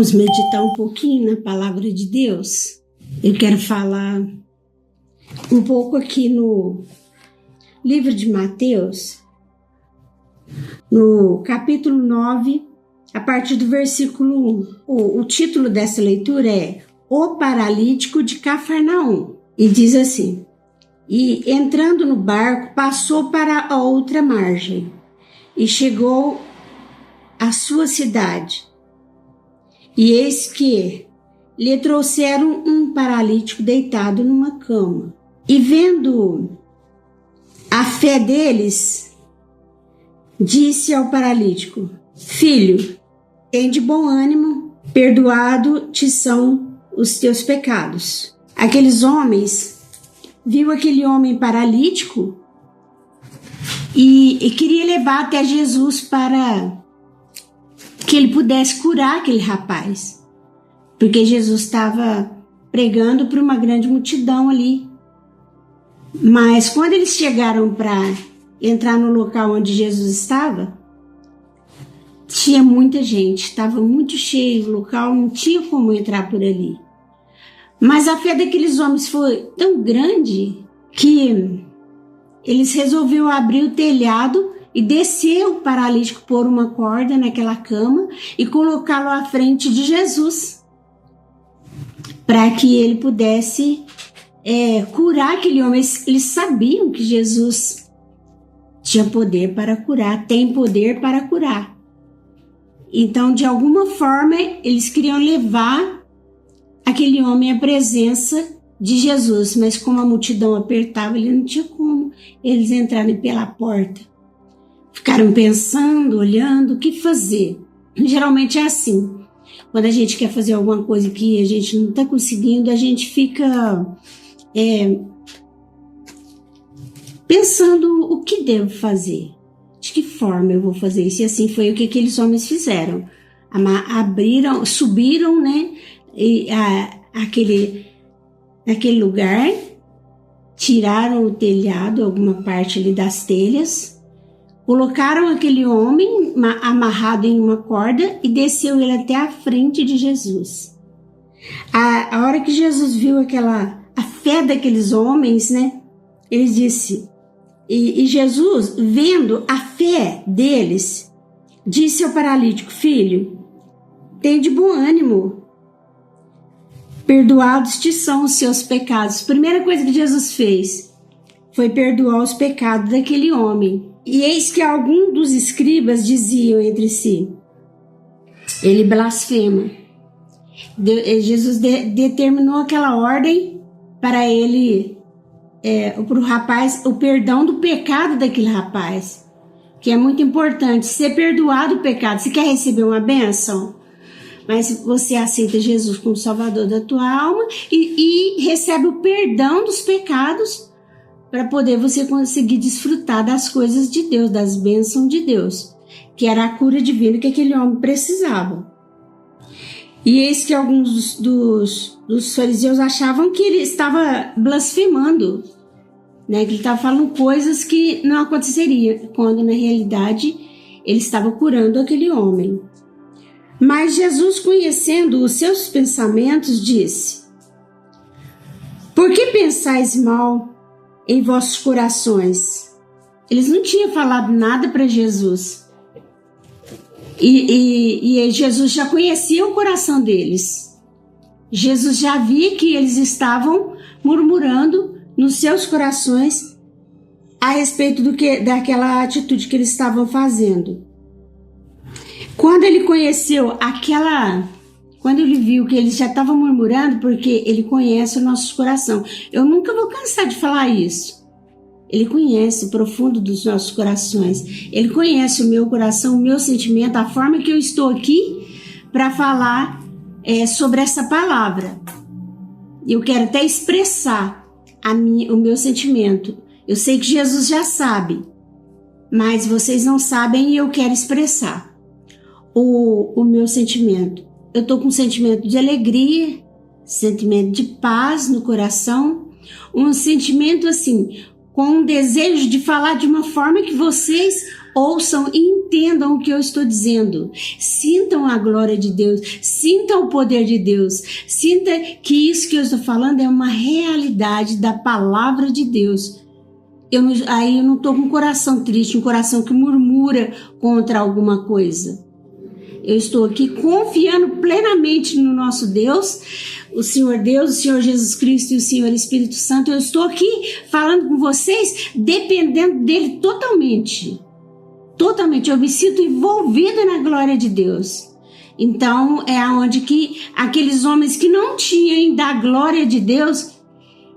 Vamos meditar um pouquinho na palavra de Deus. Eu quero falar um pouco aqui no livro de Mateus, no capítulo 9, a partir do versículo 1. O título dessa leitura é O Paralítico de Cafarnaum. E diz assim: E entrando no barco, passou para a outra margem e chegou à sua cidade. E eis que lhe trouxeram um paralítico deitado numa cama. E vendo a fé deles, disse ao paralítico: Filho, tem de bom ânimo, perdoado te são os teus pecados. Aqueles homens viu aquele homem paralítico e queria levar até Jesus para que ele pudesse curar aquele rapaz, porque Jesus estava pregando para uma grande multidão ali. Mas quando eles chegaram para entrar no local onde Jesus estava, tinha muita gente, estava muito cheio o local, não tinha como entrar por ali. Mas a fé daqueles homens foi tão grande que eles resolveram abrir o telhado e descer o paralítico por uma corda naquela cama e colocá-lo à frente de Jesus, para que ele pudesse curar aquele homem. Eles sabiam que Jesus tinha poder para curar, tem poder para curar. Então, de alguma forma, eles queriam levar aquele homem à presença de Jesus, mas como a multidão apertava, ele não tinha como eles entrarem pela porta. Ficaram pensando, olhando, o que fazer. Geralmente é assim. Quando a gente quer fazer alguma coisa que a gente não está conseguindo, a gente fica pensando o que devo fazer. De que forma eu vou fazer isso? E assim foi o que aqueles homens fizeram. Subiram, né? Naquele lugar, tiraram o telhado, alguma parte ali das telhas, colocaram aquele homem amarrado em uma corda e desceu ele até a frente de Jesus. A hora que Jesus viu a fé daqueles homens, né? Ele disse, e Jesus, vendo a fé deles, disse ao paralítico: Filho, tem de bom ânimo, perdoados te são os seus pecados. A primeira coisa que Jesus fez foi perdoar os pecados daquele homem. E eis que alguns dos escribas diziam entre si: ele blasfema. Jesus determinou aquela ordem para ele, para o rapaz, o perdão do pecado daquele rapaz, que é muito importante, ser perdoado o pecado. Você quer receber uma bênção? Mas você aceita Jesus como Salvador da tua alma e recebe o perdão dos pecados para poder você conseguir desfrutar das coisas de Deus, das bênçãos de Deus, que era a cura divina que aquele homem precisava. E eis que alguns dos fariseus achavam que ele estava blasfemando, né? Que ele estava falando coisas que não aconteceriam, quando na realidade ele estava curando aquele homem. Mas Jesus, conhecendo os seus pensamentos, disse: Por que pensais mal em vossos corações? Eles não tinham falado nada para Jesus. E Jesus já conhecia o coração deles. Jesus já via que eles estavam murmurando nos seus corações a respeito daquela atitude que eles estavam fazendo. Quando ele conheceu quando ele viu que eles já estavam murmurando, porque ele conhece o nosso coração. Eu nunca vou cansar de falar isso. Ele conhece o profundo dos nossos corações. Ele conhece o meu coração, o meu sentimento, a forma que eu estou aqui para falar sobre essa palavra. Eu quero até expressar o meu sentimento. Eu sei que Jesus já sabe, mas vocês não sabem e eu quero expressar o meu sentimento. Eu estou com um sentimento de alegria, sentimento de paz no coração, um sentimento assim, com um desejo de falar de uma forma que vocês ouçam e entendam o que eu estou dizendo. Sintam a glória de Deus, sintam o poder de Deus, sinta que isso que eu estou falando é uma realidade da palavra de Deus. Aí eu não estou com um coração triste, um coração que murmura contra alguma coisa. Eu estou aqui confiando plenamente no nosso Deus, o Senhor Jesus Cristo e o Senhor Espírito Santo. Eu estou aqui falando com vocês, dependendo dele totalmente. Totalmente, eu me sinto envolvida na glória de Deus. Então, é aonde que aqueles homens que não tinham ainda a glória de Deus,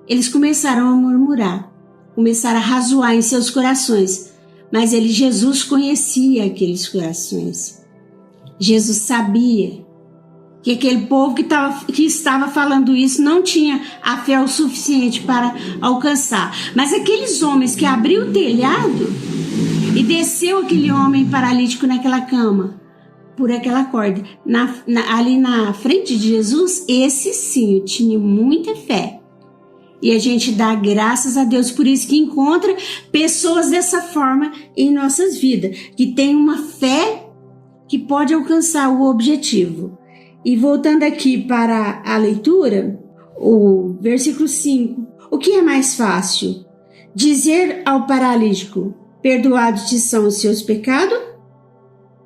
eles começaram a murmurar, começaram a razoar em seus corações. Mas Jesus conhecia aqueles corações. Jesus sabia que aquele povo que estava falando isso não tinha a fé o suficiente para alcançar. Mas aqueles homens que abriu o telhado e desceu aquele homem paralítico naquela cama, por aquela corda, ali na frente de Jesus, esse sim tinha muita fé. E a gente dá graças a Deus por isso, que encontra pessoas dessa forma em nossas vidas, que tem uma fé que pode alcançar o objetivo. E voltando aqui para a leitura, o versículo 5. O que é mais fácil? Dizer ao paralítico: perdoados te são os seus pecados?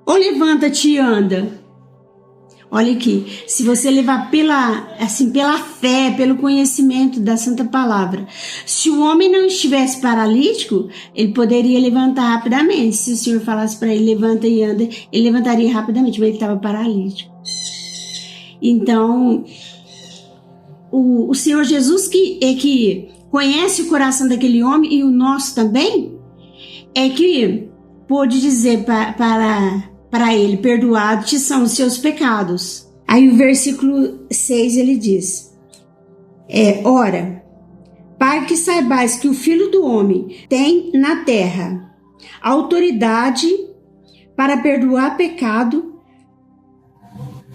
Ou levanta-te e anda? Olha aqui, se você levar pela fé, pelo conhecimento da Santa Palavra, se o homem não estivesse paralítico, ele poderia levantar rapidamente. Se o Senhor falasse para ele, levanta e anda, ele levantaria rapidamente, mas ele estava paralítico. Então, o Senhor Jesus, que conhece o coração daquele homem e o nosso também, é que pôde dizer para ele: perdoados te são os seus pecados. Aí o versículo 6 ele diz: ora, para que saibais que o Filho do Homem tem na terra autoridade para perdoar pecado,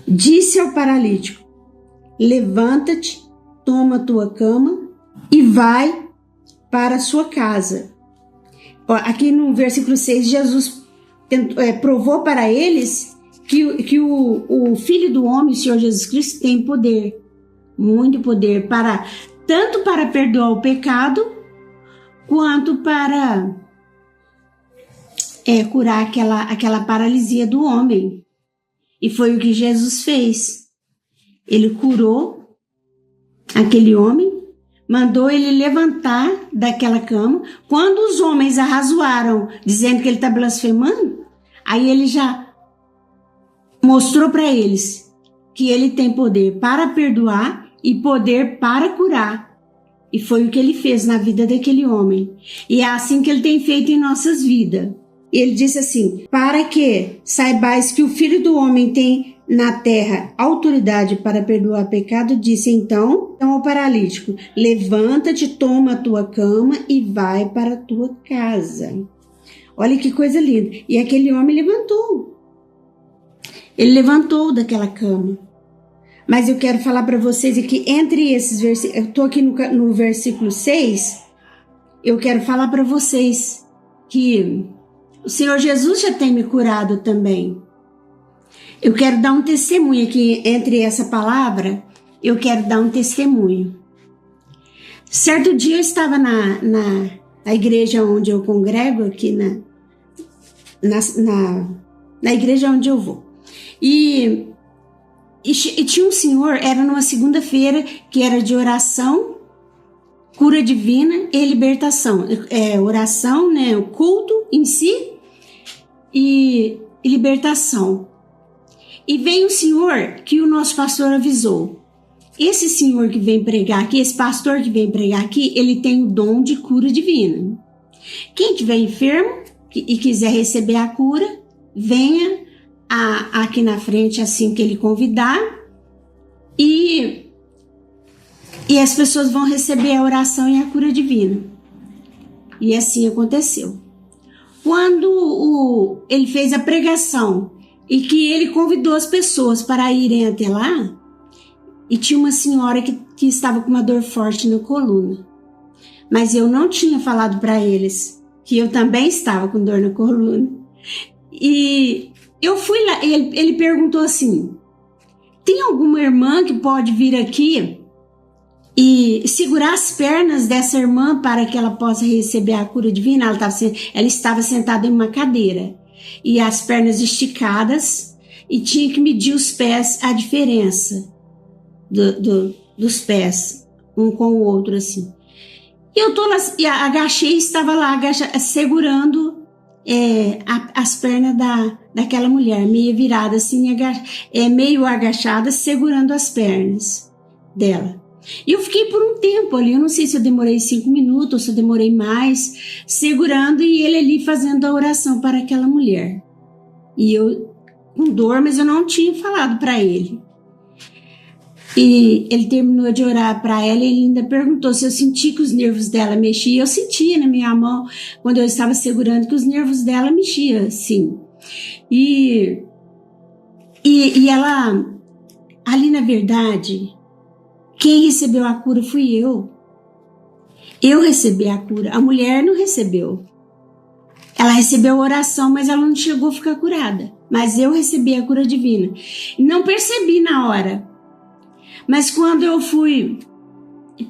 disse ao paralítico: levanta-te, toma tua cama e vai para a sua casa. Aqui no versículo 6, Jesus provou para eles que o Filho do Homem, o Senhor Jesus Cristo, tem poder, muito poder, tanto para perdoar o pecado, quanto para curar aquela paralisia do homem. E foi o que Jesus fez. Ele curou aquele homem, mandou ele levantar daquela cama. Quando os homens arrazoaram, dizendo que ele está blasfemando, aí ele já mostrou para eles que ele tem poder para perdoar e poder para curar. E foi o que ele fez na vida daquele homem. E é assim que ele tem feito em nossas vidas. Ele disse assim: para que saibais que o Filho do Homem tem na terra autoridade para perdoar pecado, disse então ao paralítico: levanta-te, toma a tua cama e vai para a tua casa. Olha que coisa linda. E aquele homem levantou. Ele levantou daquela cama. Mas eu quero falar para vocês aqui, entre esses versículos, eu estou aqui no versículo 6, eu quero falar para vocês que o Senhor Jesus já tem me curado também. Eu quero dar um testemunho aqui, entre essa palavra, eu quero dar um testemunho. Certo dia eu estava na igreja onde eu congrego, aqui na igreja onde eu vou. E tinha um senhor, era numa segunda-feira, que era de oração, cura divina e libertação. Oração, né, o culto em si e libertação. E veio um senhor que o nosso pastor avisou: esse senhor que vem pregar aqui, esse pastor que vem pregar aqui, ele tem o dom de cura divina. Quem tiver enfermo e quiser receber a cura, venha aqui na frente assim que ele convidar, e as pessoas vão receber a oração e a cura divina. E assim aconteceu. Quando ele fez a pregação e que ele convidou as pessoas para irem até lá, e tinha uma senhora que estava com uma dor forte na coluna. Mas eu não tinha falado para eles que eu também estava com dor na coluna. E eu fui lá, ele perguntou assim: tem alguma irmã que pode vir aqui e segurar as pernas dessa irmã para que ela possa receber a cura divina? Ela estava sentada em uma cadeira e as pernas esticadas, e tinha que medir os pés, a diferença dos pés, um com o outro assim. E eu tô lá, e agachei, estava lá segurando as pernas daquela mulher, meio virada assim, meio agachada, segurando as pernas dela. E eu fiquei por um tempo ali, eu não sei se eu demorei 5 minutos ou se eu demorei mais, segurando, e ele ali fazendo a oração para aquela mulher. E eu com dor, mas eu não tinha falado para ele. E ele terminou de orar para ela e ele ainda perguntou se eu senti que os nervos dela mexiam. Eu sentia na minha mão, quando eu estava segurando, que os nervos dela mexiam, sim. E ela, ali na verdade, quem recebeu a cura fui eu. Eu recebi a cura, a mulher não recebeu. Ela recebeu a oração, mas ela não chegou a ficar curada. Mas eu recebi a cura divina. Não percebi na hora. Mas quando eu fui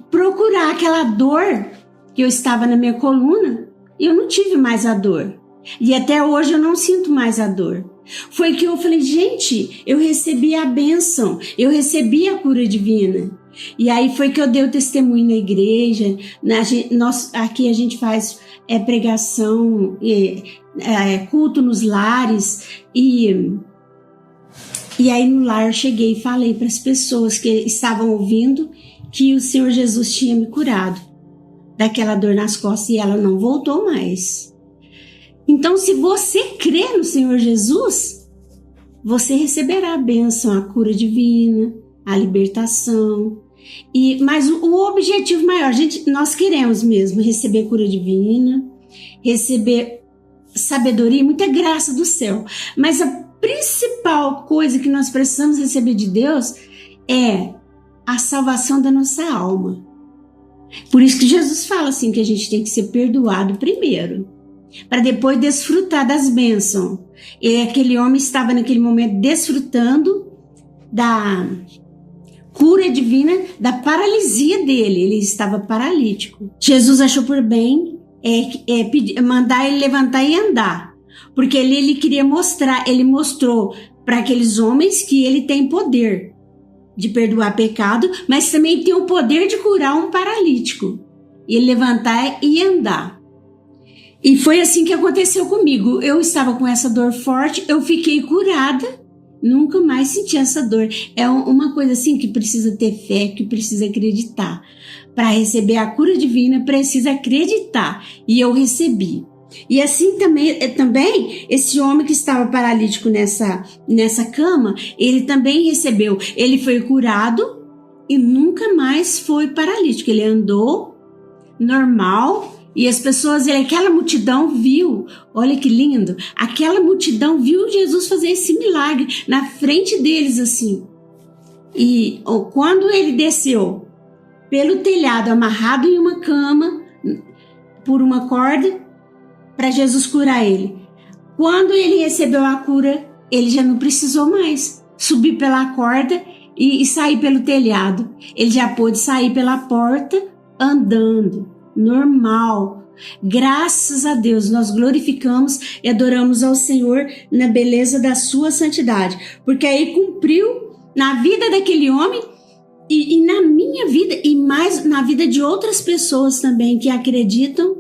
procurar aquela dor que eu estava na minha coluna, eu não tive mais a dor. E até hoje eu não sinto mais a dor. Foi que eu falei, gente, eu recebi a bênção, eu recebi a cura divina. E aí foi que eu dei o testemunho na igreja. Aqui a gente faz pregação, culto nos lares. E aí no lar eu cheguei e falei para as pessoas que estavam ouvindo que o Senhor Jesus tinha me curado daquela dor nas costas e ela não voltou mais. Então, se você crê no Senhor Jesus, você receberá a bênção, a cura divina, a libertação. Mas o objetivo maior, nós queremos mesmo receber cura divina, receber sabedoria, muita graça do céu. Mas a principal coisa que nós precisamos receber de Deus é a salvação da nossa alma. Por isso que Jesus fala assim, que a gente tem que ser perdoado primeiro, para depois desfrutar das bênçãos. E aquele homem estava naquele momento desfrutando da cura divina, da paralisia dele. Ele estava paralítico. Jesus achou por bem mandar ele levantar e andar, porque ele queria mostrar, ele mostrou para aqueles homens que ele tem poder de perdoar pecado, mas também tem o poder de curar um paralítico, e ele levantar e andar. E foi assim que aconteceu comigo. Eu estava com essa dor forte, eu fiquei curada, nunca mais senti essa dor. É uma coisa assim que precisa ter fé, que precisa acreditar. Para receber a cura divina, precisa acreditar. E eu recebi. E assim também esse homem que estava paralítico nessa cama, ele também recebeu. Ele foi curado e nunca mais foi paralítico. Ele andou normal. E as pessoas, aquela multidão viu, olha que lindo, aquela multidão viu Jesus fazer esse milagre na frente deles assim. E quando ele desceu pelo telhado, amarrado em uma cama, por uma corda, para Jesus curar ele. Quando ele recebeu a cura, ele já não precisou mais subir pela corda e sair pelo telhado. Ele já pôde sair pela porta andando. Normal. Graças a Deus, nós glorificamos e adoramos ao Senhor na beleza da sua santidade, porque aí cumpriu na vida daquele homem e na minha vida, e mais na vida de outras pessoas também que acreditam,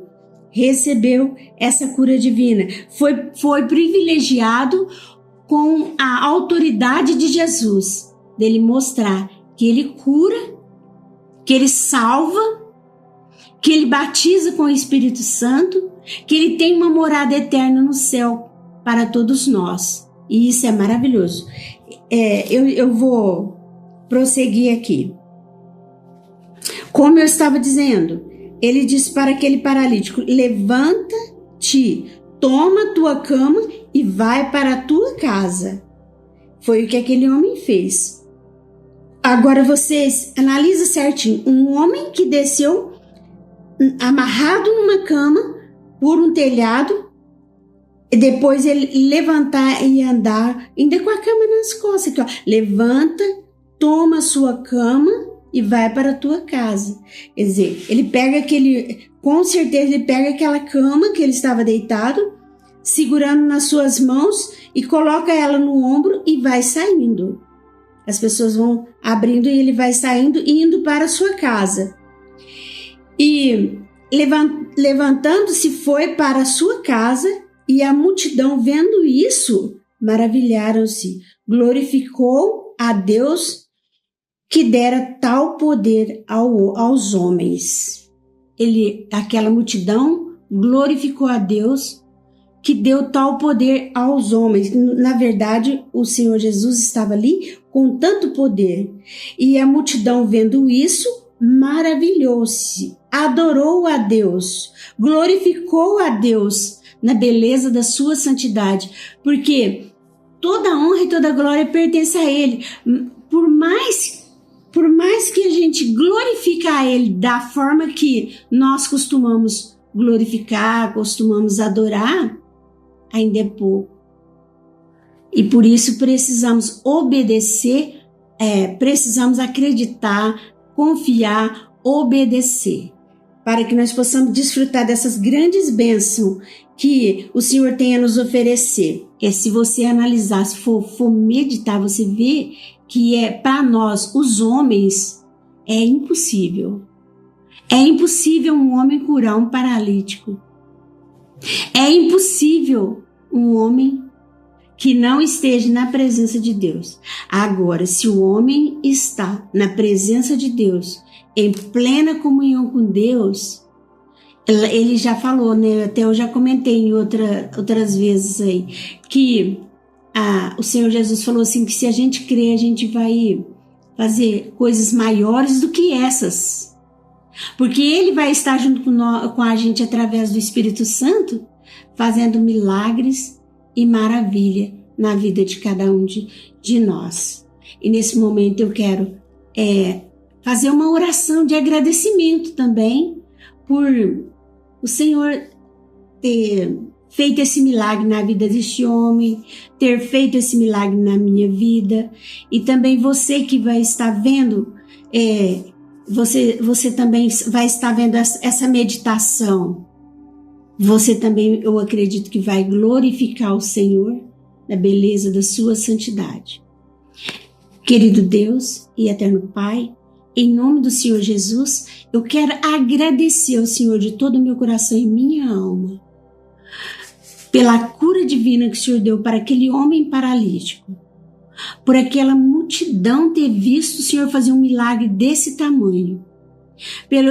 recebeu essa cura divina. Foi privilegiado com a autoridade de Jesus, dele mostrar que ele cura, que ele salva, que ele batiza com o Espírito Santo, que ele tem uma morada eterna no céu para todos nós. E isso é maravilhoso. Eu vou prosseguir aqui. Como eu estava dizendo, ele disse para aquele paralítico: levanta-te, toma tua cama e vai para a tua casa. Foi o que aquele homem fez. Agora vocês analisem certinho. Um homem que desceu amarrado numa cama por um telhado, E depois ele levantar e andar, ainda com a cama nas costas. Aqui, ó. Levanta, toma a sua cama e vai para a tua casa. Quer dizer, ele pega com certeza ele pega aquela cama que ele estava deitado, segurando nas suas mãos e coloca ela no ombro e vai saindo. As pessoas vão abrindo e ele vai saindo e indo para a sua casa. E levantando-se foi para a sua casa e a multidão vendo isso, maravilharam-se, glorificou a Deus que dera tal poder aos homens. Aquela multidão glorificou a Deus que deu tal poder aos homens. Na verdade, o Senhor Jesus estava ali com tanto poder. E a multidão vendo isso, maravilhou-se, adorou a Deus, glorificou a Deus na beleza da sua santidade, porque toda honra e toda glória pertence a Ele. Por mais que a gente glorifique a Ele da forma que nós costumamos glorificar, costumamos adorar, ainda é pouco. E por isso precisamos obedecer, precisamos acreditar, confiar, obedecer, para que nós possamos desfrutar dessas grandes bênçãos que o Senhor tem a nos oferecer. Se você analisar, se for meditar, você vê que para nós, os homens, é impossível. É impossível um homem curar um paralítico. É impossível um homem que não esteja na presença de Deus. Agora, se o homem está na presença de Deus, em plena comunhão com Deus, ele já falou, né? Até eu já comentei em outras vezes aí, que o Senhor Jesus falou assim, que se a gente crer, a gente vai fazer coisas maiores do que essas. Porque Ele vai estar junto com a gente através do Espírito Santo, fazendo milagres e maravilha na vida de cada um de nós. E nesse momento eu quero fazer uma oração de agradecimento também por o Senhor ter feito esse milagre na vida deste homem, ter feito esse milagre na minha vida, e também você que vai estar vendo, você também vai estar vendo essa meditação. Você também, eu acredito que vai glorificar o Senhor na beleza da sua santidade. Querido Deus e eterno Pai, em nome do Senhor Jesus, eu quero agradecer ao Senhor de todo o meu coração e minha alma pela cura divina que o Senhor deu para aquele homem paralítico, por aquela multidão ter visto o Senhor fazer um milagre desse tamanho.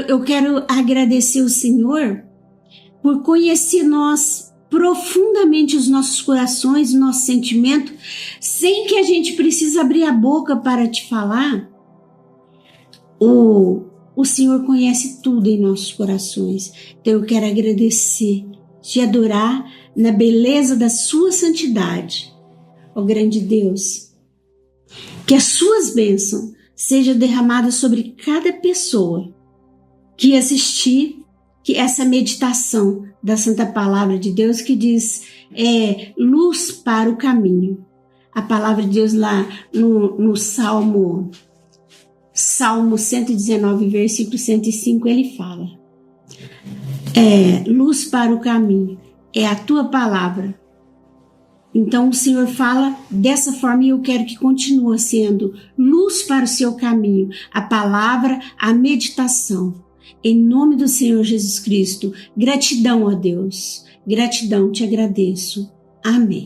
Eu quero agradecer ao Senhor por conhecer nós profundamente os nossos corações, o nosso sentimento, sem que a gente precise abrir a boca para te falar. O Senhor conhece tudo em nossos corações. Então eu quero agradecer, te adorar na beleza da sua santidade. Ó grande Deus, que as suas bênçãos sejam derramadas sobre cada pessoa que assistir que essa meditação da Santa Palavra de Deus, que diz luz para o caminho. A palavra de Deus lá no Salmo 119, versículo 105, ele fala, luz para o caminho, é a tua palavra. Então o Senhor fala dessa forma e eu quero que continue sendo luz para o seu caminho, a palavra, a meditação. Em nome do Senhor Jesus Cristo, gratidão a Deus, gratidão, te agradeço. Amém.